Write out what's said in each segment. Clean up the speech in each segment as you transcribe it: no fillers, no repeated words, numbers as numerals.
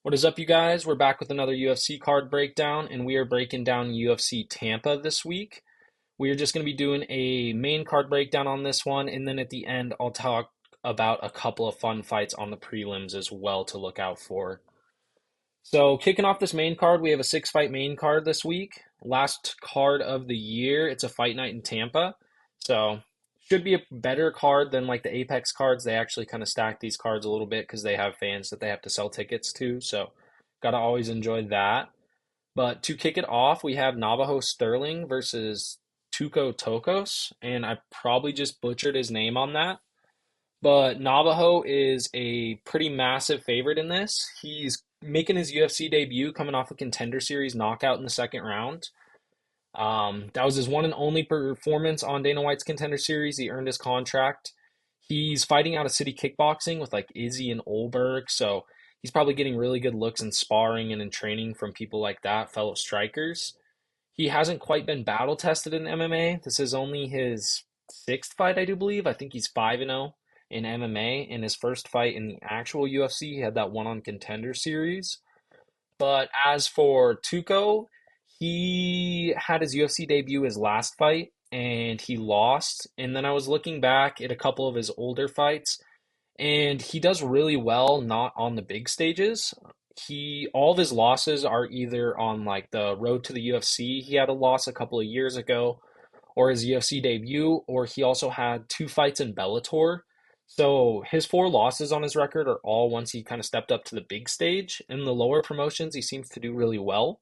What is up, you guys? We're back with another UFC card breakdown, and we are breaking down UFC Tampa this week. We are just going to be doing a main card breakdown on this one, and then at the end, I'll talk about a couple of fun fights on the prelims as well to look out for. So, kicking off this main card, we have a six-fight main card this week. Last card of the year. It's a fight night in Tampa. So, should be a better card than like the Apex cards. They actually kind of stack these cards a little bit because they have fans that they have to sell tickets to. So, gotta always enjoy that. But to kick it off, we have Navajo Sterling versus Tuco Tokos, and I probably just butchered his name on that. But Navajo is a pretty massive favorite in this. He's making his UFC debut coming off a Contender Series knockout in the second round. That was his one and only performance on Dana White's Contender Series. He earned his contract. He's fighting out of City Kickboxing with like Izzy and Olberg, so he's probably getting really good looks in sparring and in training from people like that, fellow strikers. He hasn't quite been battle tested in MMA. This is only his sixth fight, I do believe. I think he's 5-0 in MMA. In his first fight in the actual UFC, he had that one on Contender Series. But as for Tuco, he had his UFC debut his last fight and he lost. And then I was looking back at a couple of his older fights and he does really well not on the big stages. He all of his losses are either on like the road to the UFC. He had a loss a couple of years ago, or his UFC debut, or he also had two fights in Bellator. So his four losses on his record are all once he kind of stepped up to the big stage. In the lower promotions, he seems to do really well.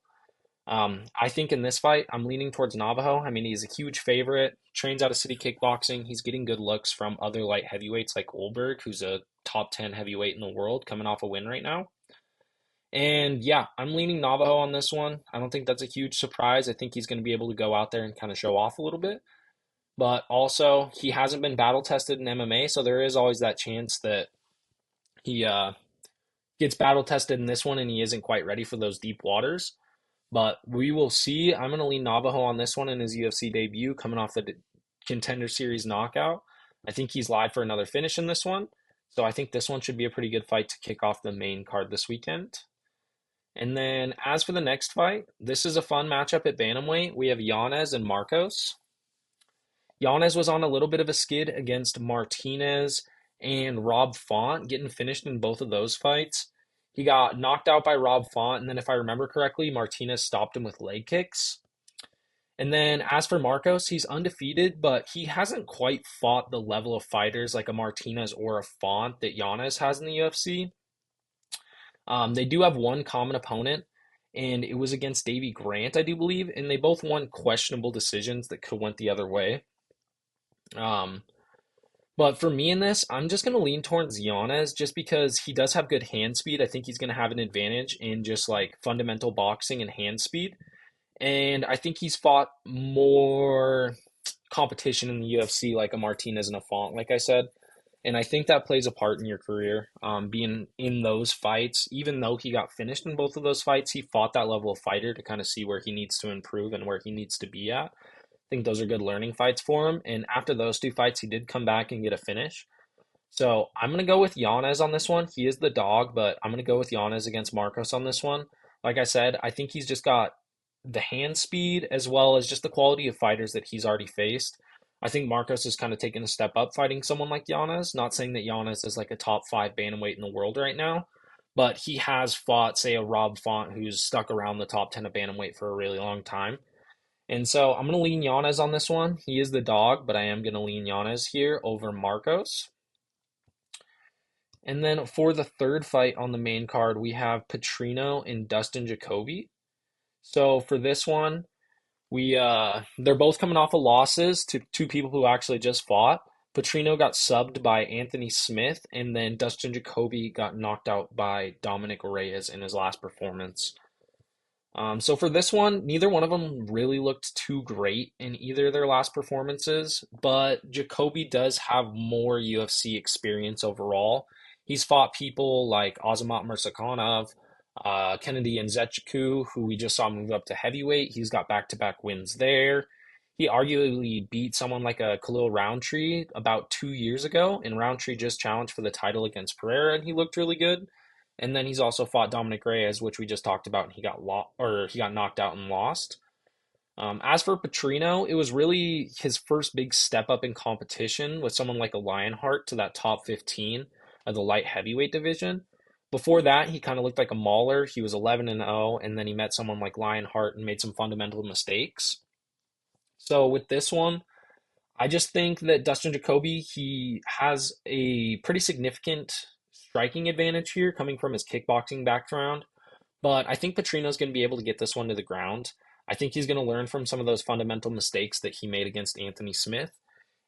I think in this fight, I'm leaning towards Navajo. I mean, he's a huge favorite, trains out of City Kickboxing. He's getting good looks from other light heavyweights like Olberg, who's a top 10 heavyweight in the world, coming off a win right now. And yeah, I'm leaning Navajo on this one. I don't think that's a huge surprise. I think he's going to be able to go out there and kind of show off a little bit. But also, he hasn't been battle tested in MMA, so there is always that chance that he gets battle tested in this one and he isn't quite ready for those deep waters. But we will see. I'm going to lean Navajo on this one in his UFC debut, coming off the Contender Series knockout. I think he's live for another finish in this one. So I think this one should be a pretty good fight to kick off the main card this weekend. And then as for the next fight, this is a fun matchup at bantamweight. We have Yanez and Marcos. Yanez was on a little bit of a skid against Martinez and Rob Font, getting finished in both of those fights. He got knocked out by Rob Font, and then if I remember correctly, Martinez stopped him with leg kicks. And then as for Marcos, he's undefeated, but he hasn't quite fought the level of fighters like a Martinez or a Font that Yanez has in the UFC. They do have one common opponent, and it was against Davy Grant, I do believe, and they both won questionable decisions that could have went the other way. Um, but for me in this, I'm just going to lean towards Yanez just because he does have good hand speed. I think he's going to have an advantage in just like fundamental boxing and hand speed. And I think he's fought more competition in the UFC like a Martinez and a Font, like I said. And I think that plays a part in your career, being in those fights. Even though he got finished in both of those fights, he fought that level of fighter to kind of see where he needs to improve and where he needs to be at. I think those are good learning fights for him. And after those two fights, he did come back and get a finish. So I'm going to go with Yanez on this one. He is the dog, but I'm going to go with Yanez against Marcos on this one. Like I said, I think he's just got the hand speed as well as just the quality of fighters that he's already faced. I think Marcos is kind of taking a step up fighting someone like Yanez. Not saying that Yanez is like a top five bantamweight in the world right now, but he has fought, say, a Rob Font who's stuck around the top 10 of bantamweight for a really long time. And so I'm going to lean Yanez on this one. He is the dog, but I am going to lean Yanez here over Marcos. And then for the third fight on the main card, we have Petrino and Dustin Jacoby. So for this one, they're both coming off of losses to two people who actually just fought. Petrino got subbed by Anthony Smith, and then Dustin Jacoby got knocked out by Dominic Reyes in his last performance. So for this one, neither one of them really looked too great in either of their last performances, but Jacoby does have more UFC experience overall. He's fought people like Azamat Murzakanov, Kennedy Nzechukwu, who we just saw move up to heavyweight. He's got back-to-back wins there. He arguably beat someone like a Khalil Roundtree about 2 years ago, and Roundtree just challenged for the title against Pereira, and he looked really good. And then he's also fought Dominic Reyes, which we just talked about, and he got knocked out and lost. As for Petrino, it was really his first big step up in competition with someone like a Lionheart to that top 15 of the light heavyweight division. Before that, he kind of looked like a mauler. He was 11 and 0, and then he met someone like Lionheart and made some fundamental mistakes. So with this one, I just think that Dustin Jacoby, he has a pretty significant striking advantage here coming from his kickboxing background. But I think Petrino's going to be able to get this one to the ground. I think he's going to learn from some of those fundamental mistakes that he made against Anthony Smith.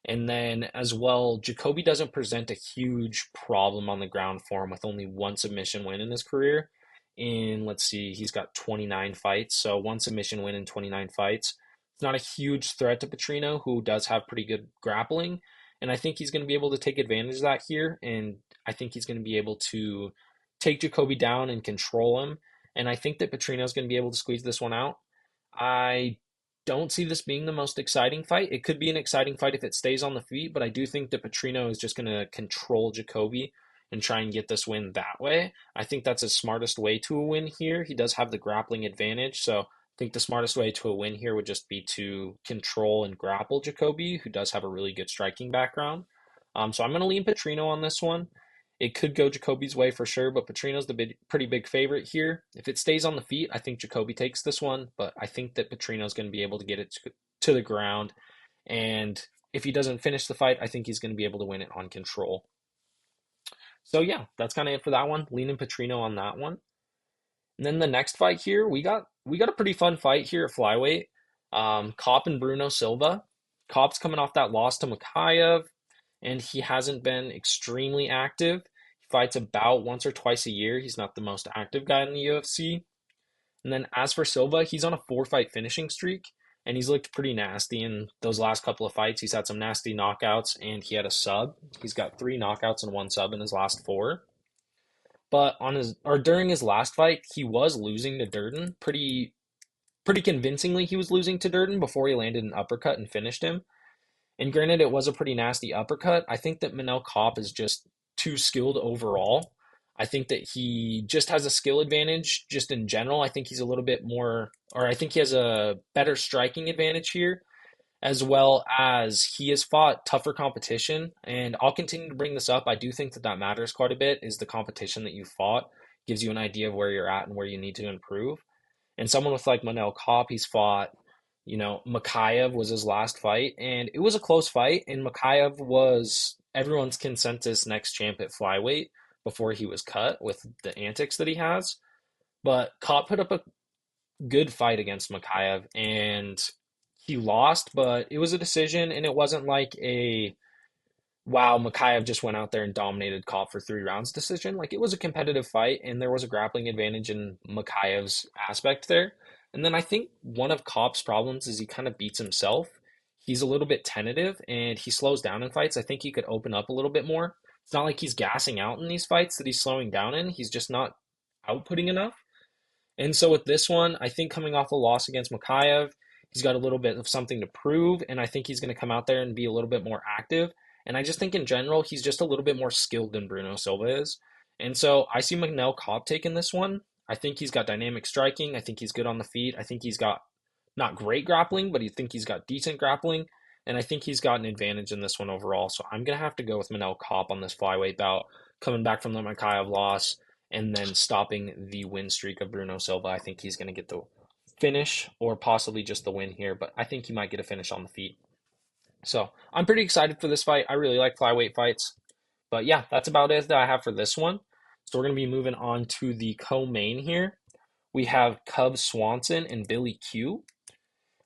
And then as well, Jacoby doesn't present a huge problem on the ground for him with only one submission win in his career. In, let's see, he's got 29 fights. So one submission win in 29 fights. It's not a huge threat to Petrino, who does have pretty good grappling. And I think he's going to be able to take advantage of that here. And I think he's going to be able to take Jacoby down and control him. And I think that Petrino's going to be able to squeeze this one out. I don't see this being the most exciting fight. It could be an exciting fight if it stays on the feet, but I do think that Petrino is just going to control Jacoby and try and get this win that way. I think that's his smartest way to a win here. He does have the grappling advantage, so I think the smartest way to a win here would just be to control and grapple Jacoby, who does have a really good striking background. So I'm going to lean Petrino on this one. It could go Jacoby's way for sure, but Petrino's the pretty big favorite here. If it stays on the feet, I think Jacoby takes this one, but I think that Petrino's going to be able to get it to the ground. And if he doesn't finish the fight, I think he's going to be able to win it on control. So yeah, that's kind of it for that one. Leaning Petrino on that one. And then the next fight here, we got a pretty fun fight here at flyweight. Kopp and Bruno Silva. Kopp's coming off that loss to Makayev, and he hasn't been extremely active. He fights about once or twice a year. He's not the most active guy in the UFC. And then as for Silva, he's on a 4-fight finishing streak, and he's looked pretty nasty in those last couple of fights. He's had some nasty knockouts, and he had a sub. He's got 3 knockouts and 1 sub in his last 4. But during his last fight, he was losing to Durden pretty convincingly. He was losing to Durden before he landed an uppercut and finished him. And granted, it was a pretty nasty uppercut. I think that Manel Kopp is just too skilled overall. I think that he just has a skill advantage just in general. I think he's a little bit more, or I think he has a better striking advantage here, as well as he has fought tougher competition. And I'll continue to bring this up. I do think that that matters quite a bit, is the competition that you fought gives you an idea of where you're at and where you need to improve. And someone with like Manel Kopp, he's fought, Makayev was his last fight, and it was a close fight. And Makayev was everyone's consensus next champ at flyweight before he was cut with the antics that he has. But Kopp put up a good fight against Makayev, and he lost, but it was a decision, and it wasn't like a wow, Makayev just went out there and dominated Kopp for 3 rounds decision. Like, it was a competitive fight, and there was a grappling advantage in Makayev's aspect there. And then I think one of Kopp's problems is he kind of beats himself. He's a little bit tentative, and he slows down in fights. I think he could open up a little bit more. It's not like he's gassing out in these fights that he's slowing down in. He's just not outputting enough. And so with this one, I think coming off a loss against Makayev, he's got a little bit of something to prove, and I think he's going to come out there and be a little bit more active. And I just think in general, he's just a little bit more skilled than Bruno Silva is. And so I see Manel Kopp taking this one. I think he's got dynamic striking. I think he's good on the feet. I think he's got not great grappling, but I think he's got decent grappling. And I think he's got an advantage in this one overall. So I'm going to have to go with Manel Kopp on this flyweight bout, coming back from the Makayev loss and then stopping the win streak of Bruno Silva. I think he's going to get the finish or possibly just the win here, but I think he might get a finish on the feet. So I'm pretty excited for this fight. I really like flyweight fights. But yeah, that's about it that I have for this one. So we're going to be moving on to the co-main here. We have Cub Swanson and Billy Q.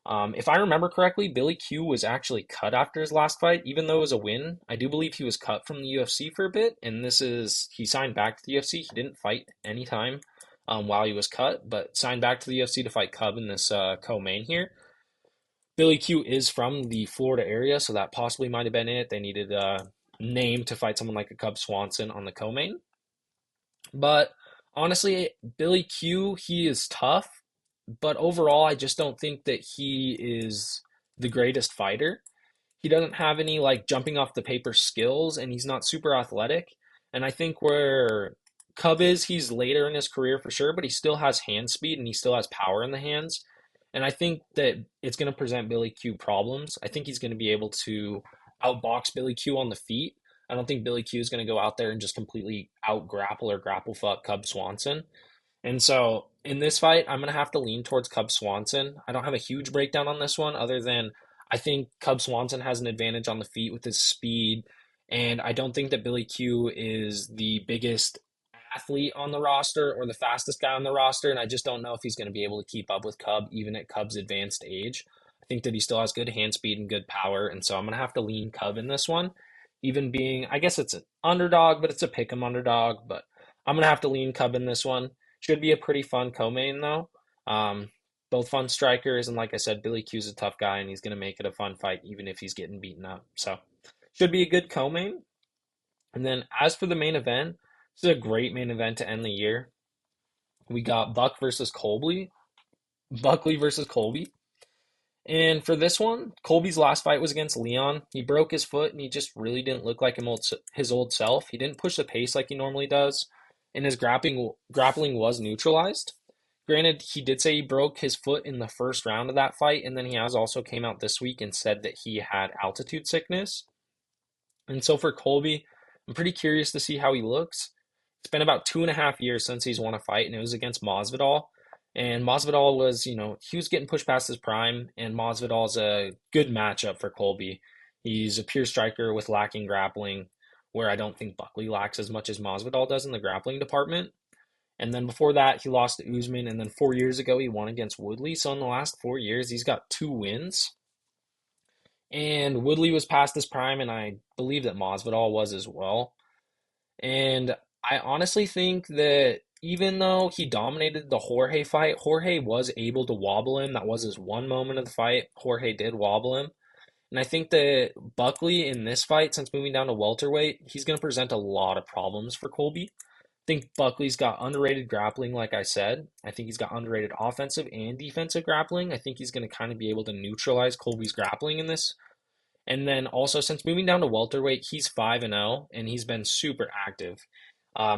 If I remember correctly, Billy Q was actually cut after his last fight, even though it was a win. I do believe he was cut from the UFC for a bit, and he signed back to the UFC. He didn't fight any time while he was cut, but signed back to the UFC to fight Cub in this co-main here. Billy Q is from the Florida area, so that possibly might have been it. They needed a name to fight someone like a Cub Swanson on the co-main. But honestly, Billy Q, he is tough, but overall, I just don't think that he is the greatest fighter. He doesn't have any like jumping off the paper skills, and he's not super athletic. And I think where Cub is he's later in his career for sure, but he still has hand speed and he still has power in the hands. And I think that it's going to present Billy Q problems. I think he's going to be able to outbox Billy Q on the feet. I don't think Billy Q is going to go out there and just completely out grapple or grapple fuck Cub Swanson. And so in this fight, I'm going to have to lean towards Cub Swanson. I don't have a huge breakdown on this one, other than I think Cub Swanson has an advantage on the feet with his speed. And I don't think that Billy Q is the biggest athlete on the roster or the fastest guy on the roster. And I just don't know if he's going to be able to keep up with Cub, even at Cub's advanced age. I think that he still has good hand speed and good power. And so I'm going to have to lean Cub in this one. Even being, I guess it's an underdog, but it's a pick 'em underdog. But I'm going to have to lean Cub in this one. Should be a pretty fun co-main though. Um, both fun strikers, and like I said, Billy Q's a tough guy, and he's going to make it a fun fight even if he's getting beaten up. So should be a good co-main. And then as for the main event, this is a great main event to end the year. We got Buckley versus Colby. And for this one, Colby's last fight was against Leon. He broke his foot and he just really didn't look like his old self. He didn't push the pace like he normally does, and his grappling was neutralized. Granted, he did say he broke his foot in the first round of that fight, and then he has also came out this week and said that he had altitude sickness. And so for Colby, I'm pretty curious to see how he looks. It's been about 2.5 years since he's won a fight, and it was against Masvidal. And Masvidal was, he was getting pushed past his prime, and Masvidal's a good matchup for Colby. He's a pure striker with lacking grappling, where I don't think Buckley lacks as much as Masvidal does in the grappling department. And then before that, he lost to Usman, and then 4 years ago, he won against Woodley. So in the last 4 years, he's got 2 wins. And Woodley was past his prime, and I believe that Masvidal was as well. And I honestly think that even though he dominated the Jorge fight, Jorge was able to wobble him. That was his one moment of the fight. Jorge did wobble him. And I think that Buckley in this fight, since moving down to welterweight, he's going to present a lot of problems for Colby. I think Buckley's got underrated grappling, like I said. I think he's got underrated offensive and defensive grappling. I think he's going to kind of be able to neutralize Colby's grappling in this. And then also, since moving down to welterweight, he's 5-0, and he's been super active.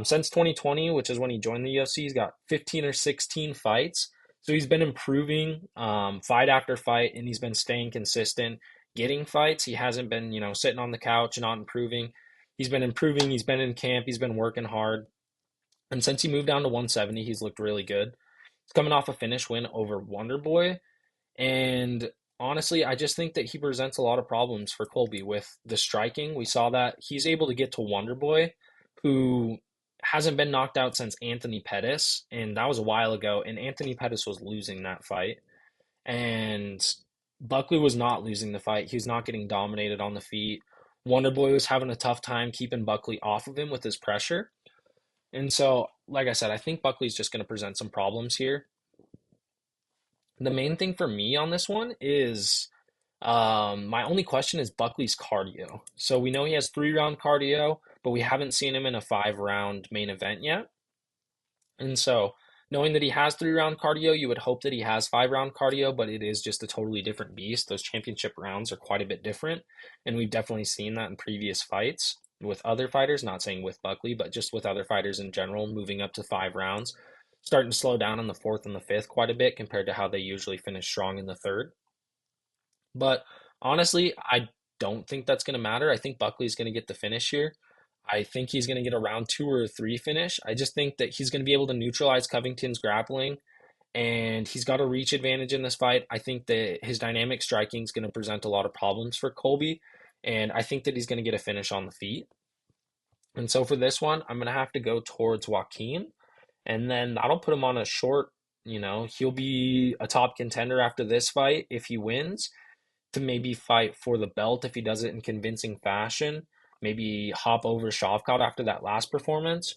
Since 2020, which is when he joined the UFC, he's got 15 or 16 fights. So he's been improving fight after fight, and he's been staying consistent, getting fights. He hasn't been, sitting on the couch and not improving. He's been improving. He's been in camp. He's been working hard. And since he moved down to 170, he's looked really good. He's coming off a finish win over Wonderboy. And honestly, I just think that he presents a lot of problems for Colby with the striking. We saw that he's able to get to Wonderboy, who hasn't been knocked out since Anthony Pettis, and that was a while ago. And Anthony Pettis was losing that fight, and Buckley was not losing the fight. He was not getting dominated on the feet. Wonderboy was having a tough time keeping Buckley off of him with his pressure. And so, like I said, I think Buckley's just going to present some problems here. The main thing for me on this one is my only question is Buckley's cardio. So we know he has 3 round cardio, but we haven't seen him in a 5 round main event yet. And so knowing that he has 3 round cardio, you would hope that he has 5 round cardio, but it is just a totally different beast. Those championship rounds are quite a bit different. And we've definitely seen that in previous fights with other fighters, not saying with Buckley, but just with other fighters in general, moving up to 5 rounds, starting to slow down in the fourth and the fifth quite a bit compared to how they usually finish strong in the third. But honestly, I don't think that's going to matter. I think Buckley's going to get the finish here. I think he's going to get a round 2 or 3 finish. I just think that he's going to be able to neutralize Covington's grappling, and he's got a reach advantage in this fight. I think that his dynamic striking is going to present a lot of problems for Colby, and I think that he's going to get a finish on the feet. And so for this one, I'm going to have to go towards Joaquin, and then that'll put him on a short, he'll be a top contender after this fight if he wins, to maybe fight for the belt if he does it in convincing fashion, maybe hop over Shavkat after that last performance,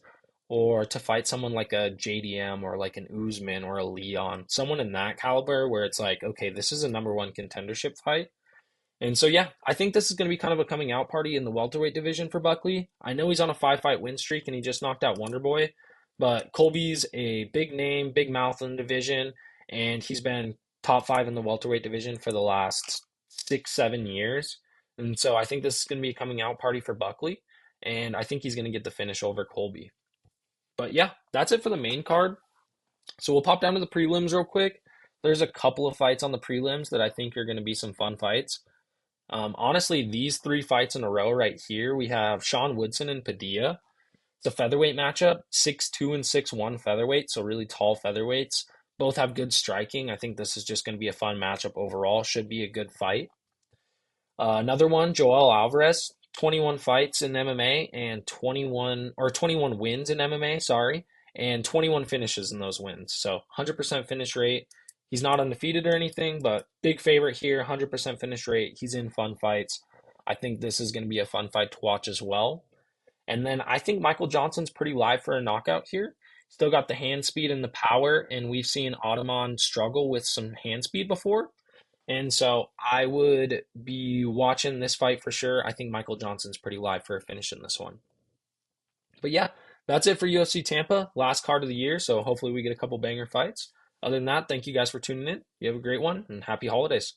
or to fight someone like a JDM or like an Usman or a Leon, someone in that caliber where it's like, okay, this is a number one contendership fight. And so, yeah, I think this is going to be kind of a coming out party in the welterweight division for Buckley. I know he's on a 5 fight win streak and he just knocked out Wonderboy, but Colby's a big name, big mouth in the division, and he's been top 5 in the welterweight division for the last 6, 7 years. And so I think this is going to be a coming out party for Buckley, and I think he's going to get the finish over Colby. But yeah, that's it for the main card. So we'll pop down to the prelims real quick. There's a couple of fights on the prelims that I think are going to be some fun fights. Honestly, these three fights in a row right here, we have Sean Woodson and Padilla. It's a featherweight matchup, 6'2" and 6'1" featherweight, so really tall featherweights. Both have good striking. I think this is just going to be a fun matchup overall. Should be a good fight. Another one, Joel Alvarez, 21 fights in MMA and 21 wins in MMA, sorry, and 21 finishes in those wins. So 100% finish rate. He's not undefeated or anything, but big favorite here, 100% finish rate. He's in fun fights. I think this is going to be a fun fight to watch as well. And then I think Michael Johnson's pretty live for a knockout here. Still got the hand speed and the power, and we've seen Ottoman struggle with some hand speed before. And so I would be watching this fight for sure. I think Michael Johnson's pretty live for a finish in this one. But yeah, that's it for UFC Tampa, last card of the year. So hopefully we get a couple banger fights. Other than that, thank you guys for tuning in. You have a great one and happy holidays.